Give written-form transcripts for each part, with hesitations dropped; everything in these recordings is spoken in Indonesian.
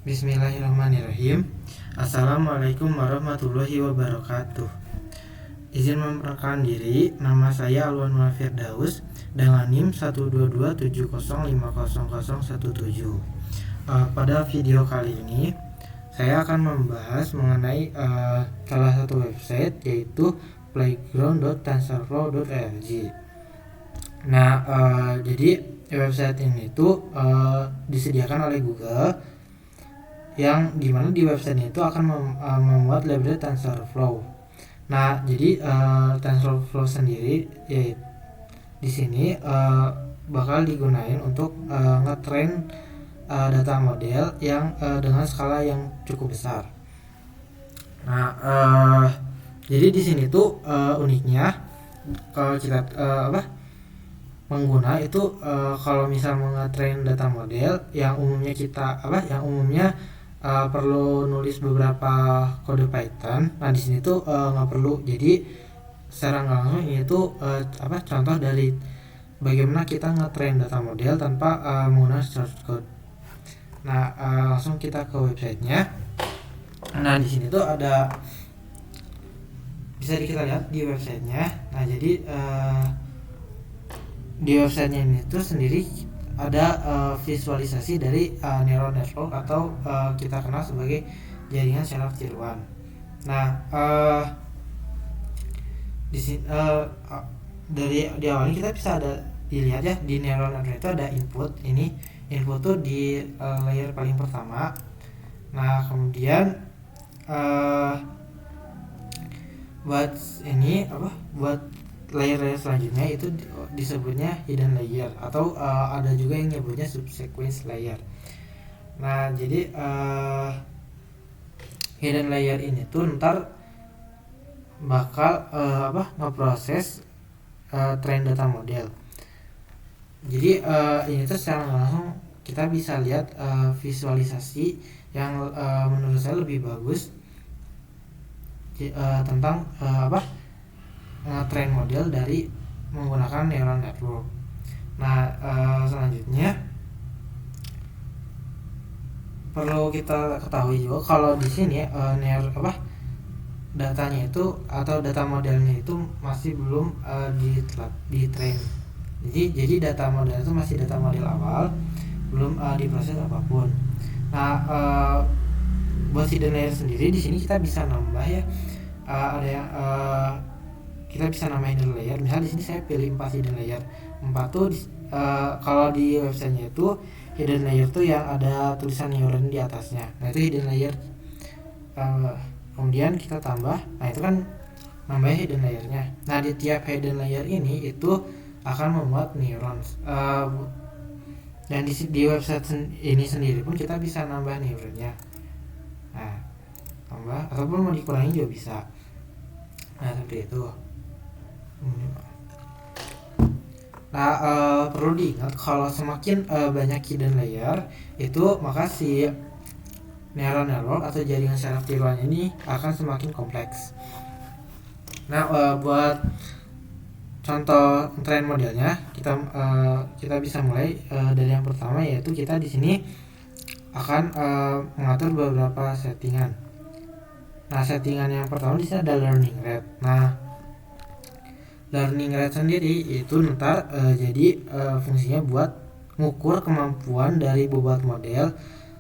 Bismillahirrahmanirrahim. Assalamualaikum warahmatullahi wabarakatuh. Izin memperkenalkan diri, nama saya Alwan Firdaus dengan NIM 12270500017. Pada video kali ini saya akan membahas mengenai salah satu website, yaitu playground.tensorflow.org. Nah, jadi website ini tuh disediakan oleh Google, yang dimana di website itu akan membuat library TensorFlow. Nah, jadi TensorFlow sendiri ya di sini bakal digunain untuk ngetrain data model yang dengan skala yang cukup besar. Nah, jadi di sini tuh uniknya kalau kita pengguna itu kalau misal mengetrain data model yang umumnya perlu nulis beberapa kode Python. Nah, di sini tuh nggak perlu. Jadi secara nggak langsung ini tuh contoh dari bagaimana kita ngetrain data model tanpa menggunakan source code. Nah, langsung kita ke websitenya. Nah, di sini tuh ada, bisa kita lihat di websitenya. Nah, jadi di websitenya ini tuh sendiri ada visualisasi dari neural network atau kita kenal sebagai jaringan syaraf tiruan. Nah, di sini dari di awalnya kita bisa dilihat ya, di neural network itu ada input. Ini input tuh di layer paling pertama. Nah, kemudian buat layer-layer selanjutnya itu disebutnya hidden layer, atau ada juga yang nyebutnya subsequence layer. Nah, jadi hidden layer ini tuh ntar bakal ngeproses train data model. Jadi ini tuh secara langsung kita bisa lihat visualisasi yang menurut saya lebih bagus tentang train model dari menggunakan neural network. Nah, selanjutnya perlu kita ketahui juga kalau di sini datanya itu atau data modelnya itu masih belum di train. Jadi data model itu masih data model awal, belum diproses apapun. Nah, buat hidden layer sendiri di sini kita bisa nambah ya. Ada yang kita bisa namain hidden layer. Misal di sini saya pilih 4 hidden layer. 4 tuh kalau di websitenya itu hidden layer tuh yang ada tulisan neuron di atasnya. Nah, itu hidden layer. Kemudian kita tambah. Nah, itu kan nambah hidden layernya. Nah, di tiap hidden layer ini itu akan membuat neurons. Dan di website ini sendiri pun kita bisa nambah neuronnya. Nah, tambah ataupun mau dikurangi juga bisa. Nah, seperti itu. Nah, perlu diingat kalau semakin banyak hidden layer itu, maka si neural network atau jaringan syaraf tiruan ini akan semakin kompleks. Nah, buat contoh train modelnya kita bisa mulai dari yang pertama, yaitu kita di sini akan mengatur beberapa settingan. Nah, settingan yang pertama di sini ada learning rate. Nah, learning rate sendiri itu ntar jadi fungsinya buat ngukur kemampuan dari bobot model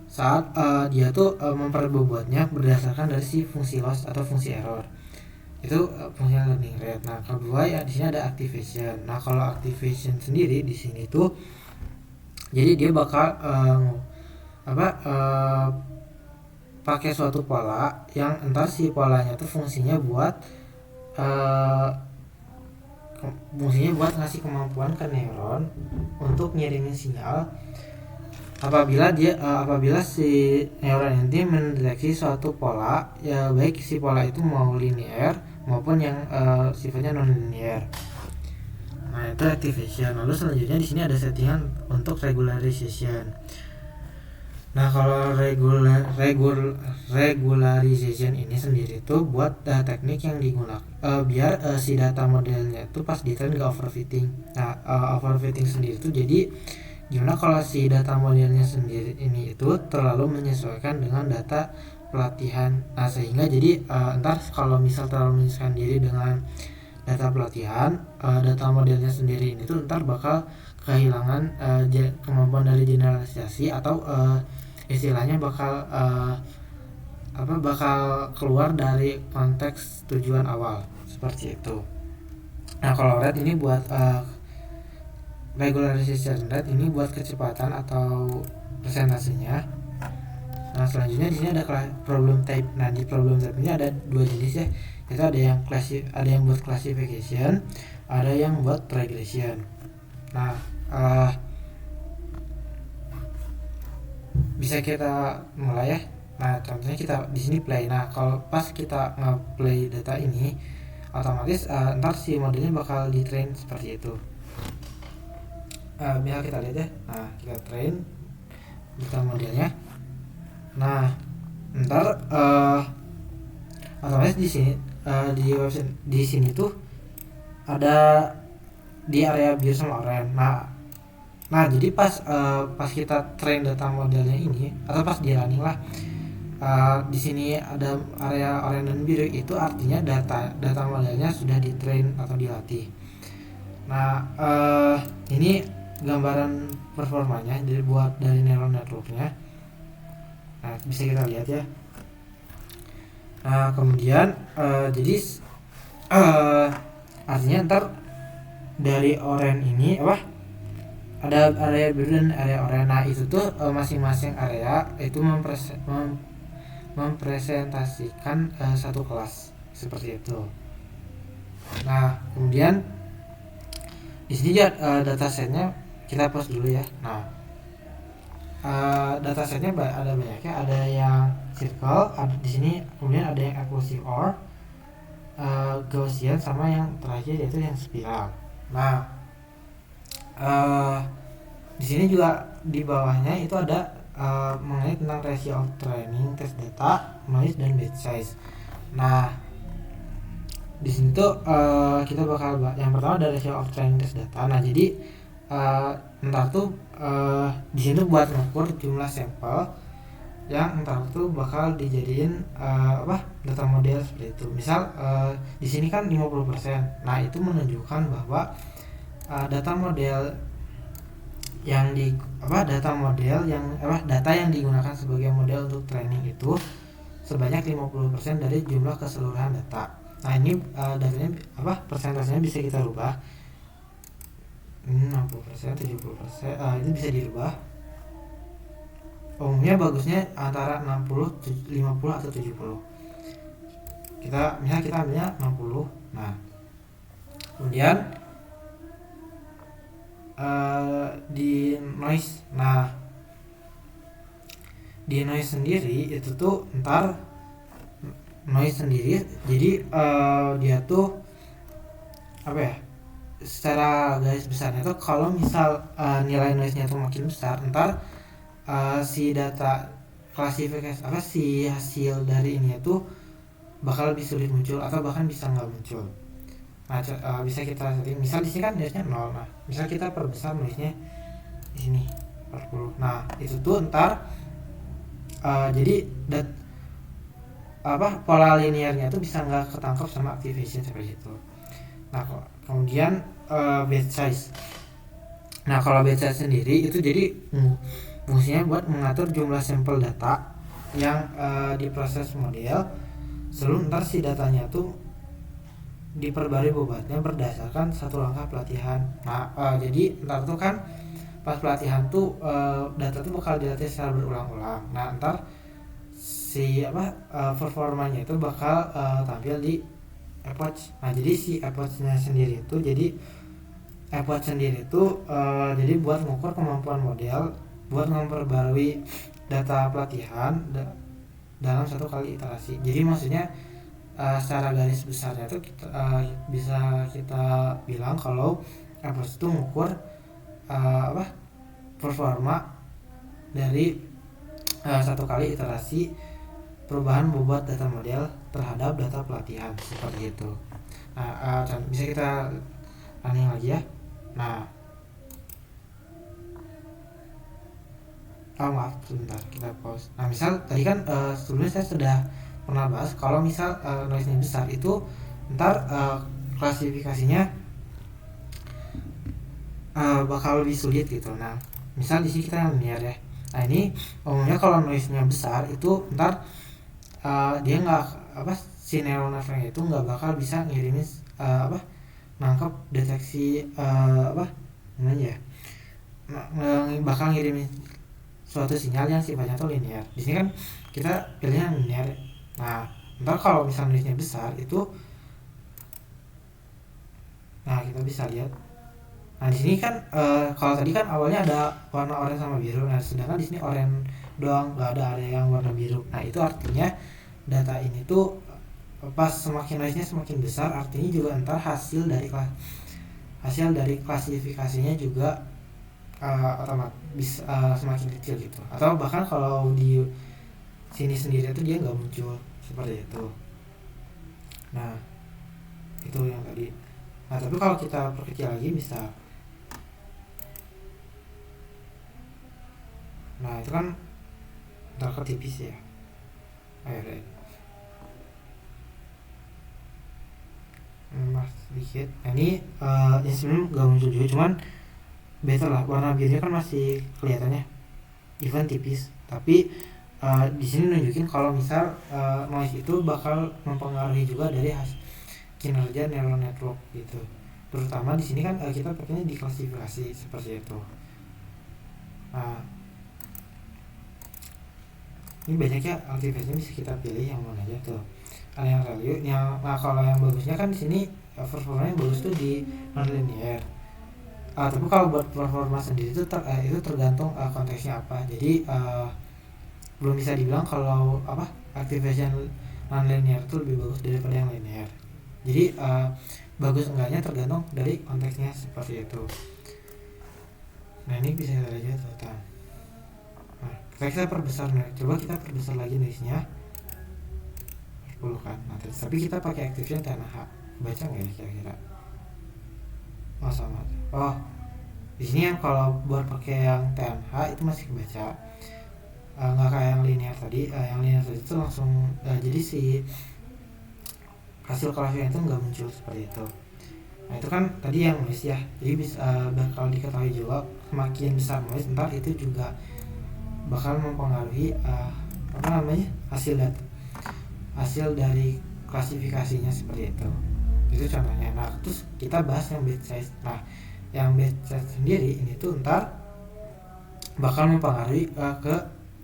saat dia tuh memperbobotnya berdasarkan dari si fungsi loss atau fungsi error. Itu fungsinya learning rate. Nah, kedua ya di sini ada activation. Nah, kalau activation sendiri di sini tuh jadi dia bakal pakai suatu pola yang entar si polanya tuh fungsinya buat ngasih kemampuan ke neuron untuk ngirimin sinyal apabila si neuron ini mendeteksi suatu pola, ya baik si pola itu mau linear maupun yang sifatnya non linear. Nah, itu activation. Lalu selanjutnya di sini ada settingan untuk regularization. Nah, kalau regularization ini sendiri tuh buat teknik yang digunakan biar si data modelnya tuh pas di train gak overfitting. Nah, overfitting sendiri tuh jadi gimana kalau si data modelnya sendiri ini itu terlalu menyesuaikan dengan data pelatihan. Nah sehingga jadi entar kalau misal terlalu menyesuaikan diri dengan data pelatihan, data modelnya sendiri ini tuh ntar bakal kehilangan kemampuan dari generalisasi atau istilahnya bakal keluar dari konteks tujuan awal seperti itu. Nah kalau rate ini buat regularization rate ini buat kecepatan atau persentasenya. Nah selanjutnya di sini ada problem type. Nah di problem type ini ada dua jenis ya, itu ada yang buat classification, ada yang buat regression. Nah bisa kita mulai ya. Nah contohnya kita di sini play. Nah kalau pas kita nge-play data ini, otomatis ntar si modelnya bakal di train seperti itu. Bisa kita lihat ya. Nah kita train data modelnya. Nah ntar otomatis di sini di website di sini tuh ada di area biru sama oranye. Nah jadi pas kita train data modelnya ini atau pas di running lah, di sini ada area oranye dan biru, itu artinya data modelnya sudah di train atau dilatih. Nah ini gambaran performanya dibuat dari neural networknya. Nah bisa kita lihat ya. Nah kemudian jadi artinya ntar dari oranye ini ada area biru dan area oranye. Nah itu tuh masing-masing area itu mempresentasikan satu kelas seperti itu. Nah kemudian di sini datasetnya kita post dulu ya. Nah datasetnya ada banyak ya, ada yang circle, di sini kemudian ada yang exclusive OR, Gaussian, sama yang terakhir yaitu yang spiral. Nah di sini juga di bawahnya itu ada mengenai tentang ratio of training, test data, noise, dan batch size. Nah di sini tuh kita bakal yang pertama ada ratio of training, test data. Nah jadi ntar tuh di sini buat ngukur jumlah sampel yang ntar tuh bakal dijadiin data model seperti itu. Misal di sini kan 50%. Nah itu menunjukkan bahwa data yang digunakan sebagai model untuk training itu sebanyak 50% dari jumlah keseluruhan data. Nah ini datanya persentasenya bisa kita rubah 60%, 70%, itu bisa dirubah. Umumnya bagusnya antara 60, 50 atau 70. Kita ambilnya 60. Nah kemudian di noise. Nah di noise sendiri itu tuh ntar noise sendiri jadi dia tuh secara garis besarnya tuh kalau misal nilai noise-nya tuh makin besar, ntar si data klasifikasi si hasil dari ini tuh bakal lebih sulit muncul atau bahkan bisa nggak muncul. Nah bisa kita setting, misal di sini kan noise-nya 0. Nah misal kita perbesar noise-nya di sini 40. Nah itu tuh ntar jadi pola linearnya tuh bisa nggak ketangkap sama activation seperti itu. Nah kemudian batch size. Nah kalau batch size sendiri itu jadi fungsinya buat mengatur jumlah sampel data yang diproses model sebelum ntar si datanya tuh diperbarui bobotnya berdasarkan satu langkah pelatihan. Nah jadi ntar tuh kan pas pelatihan tuh data tuh bakal dilatih secara berulang-ulang. Nah ntar si performanya itu bakal tampil di epoch. Nah jadi si epochnya sendiri itu jadi jadi buat mengukur kemampuan model buat memperbarui data pelatihan dalam satu kali iterasi. Jadi maksudnya secara garis besarnya itu bisa kita bilang kalau epoch itu mengukur performa dari satu kali iterasi perubahan bobot data model terhadap data pelatihan seperti itu. Nah bisa kita running lagi ya. Nah maaf sebentar, kita pause. Nah misal tadi kan sebelumnya saya sudah pernah bahas kalau misal noise-nya besar itu ntar klasifikasinya bakal lebih sulit gitu. Nah misal di sini kita yang linear ya. Nah ini umumnya kalau noise-nya besar itu ntar dia nggak si neural network itu nggak bakal bisa ngirimin nangkep deteksi namanya ya, bakal ngirimin suatu sinyal yang sifatnya tuh linear. Di sini kan kita pilihnya linear. Nah ntar kalau misalnya noise-nya besar itu, nah kita bisa lihat. Nah di sini kan kalau tadi kan awalnya ada warna oranye sama biru. Nah sedangkan di sini oranye doang, nggak ada area yang warna biru. Nah itu artinya data ini tuh pas semakin noise-nya semakin besar, artinya juga entar hasil dari klasifikasinya juga otomatis semakin kecil gitu. Atau bahkan kalau di sini sendiri itu dia nggak muncul seperti itu. Nah itu yang tadi. Nah tapi kalau kita perkecil lagi bisa. Nah itu kan ntar tipis ya. Ayo deh. Mas sedikit. Nah, ini sebenarnya nggak muncul juga, cuman better lah, warna birunya kan masih kelihatannya even tipis. Tapi di sini nunjukin kalau misal noise itu bakal mempengaruhi juga dari kinerja neural network gitu. Terutama di sini kan kita pakainya di klasifikasi seperti itu. Nah ini banyaknya aktivitasnya bisa kita pilih yang mana aja tuh. Yang value yang kalau yang bagusnya kan di sini performanya bagus tuh di nonlinear. Tapi kalau buat performa sendiri itu itu tergantung konteksnya apa. Jadi belum bisa dibilang kalau activation nonlinear itu lebih bagus daripada yang linear. Jadi bagus enggaknya tergantung dari konteksnya seperti itu. Nah ini bisa kita lihat total. Nah kita perbesar nih. Coba kita perbesar lagi noise-nya. 10 kan. Nah, tapi kita pakai activation TNH. Baca nggak ya kira-kira? Oh sama. Oh di sini yang kalau buat pakai yang TNH itu masih kebaca. Nggak kayak yang linear tadi. Yang linear tadi itu langsung jadi si hasil klasifikasi itu nggak muncul seperti itu. Nah itu kan tadi yang noise ya. Jadi bisa bakal diketahui juga semakin besar noise ntar itu juga bakal mempengaruhi hasil dari klasifikasinya seperti itu contohnya. Nah terus kita bahas yang batch size. Nah yang batch size sendiri ini tuh ntar bakal mempengaruhi ke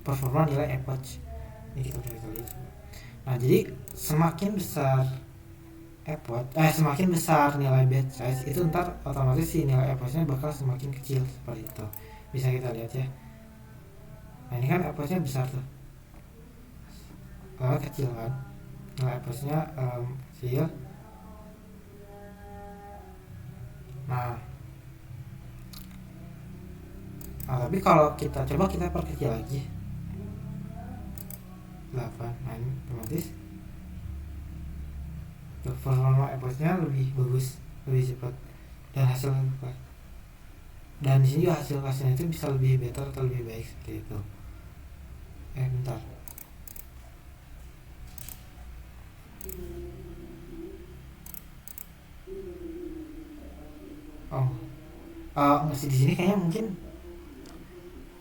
performa nilai average. Ini kita lihat. Nah jadi semakin besar semakin besar nilai batch size itu ntar otomatis si nilai average-nya bakal semakin kecil seperti itu. Bisa kita lihat ya. Nah ini kan average-nya besar tuh. Kecil kan, nilai average-nya kecil. Nah tapi kalau kita coba kita perkecil lagi 8. Nah ini otomatis performa average-nya lebih bagus, lebih cepat, dan di sini juga hasilnya itu bisa lebih better atau lebih baik seperti itu. Bentar. Masih di sini kayaknya mungkin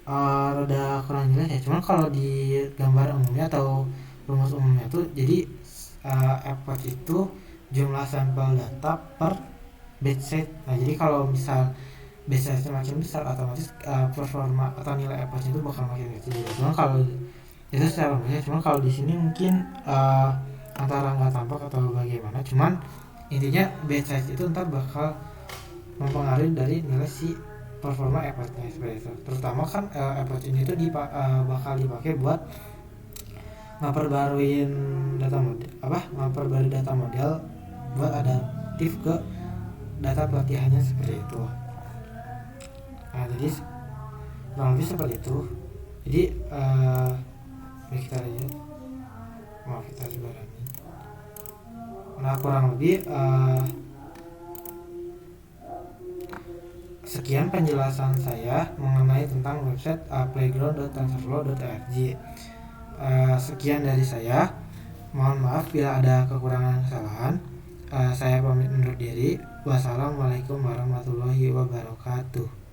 rada kurang jelas ya. Cuman kalau di gambar umumnya atau rumus umumnya tuh jadi average itu jumlah sampel data per batch size. Nah jadi kalau misal batch size makin besar otomatis performa atau nilai average itu bakal makin kecil. Cuman kalau itu secara umumnya, cuman kalau di sini mungkin antara nggak tampak atau bagaimana. Cuman intinya batch size itu ntar bakal mempengaruhi dari nilai si performa average-nya seperti itu. Terutama kan average ini tuh bakal dipakai buat memperbarui data model buat adaptif ke data pelatihannya seperti itu. Nah jadi kurang lebih seperti itu. Jadi kita lihat, maaf kita sebarang. Nah kurang lebih Sekian penjelasan saya mengenai tentang website playground.tensorflow.org. Sekian dari saya. Mohon maaf bila ada kekurangan kesalahan. Saya pamit undur diri. Wassalamualaikum warahmatullahi wabarakatuh.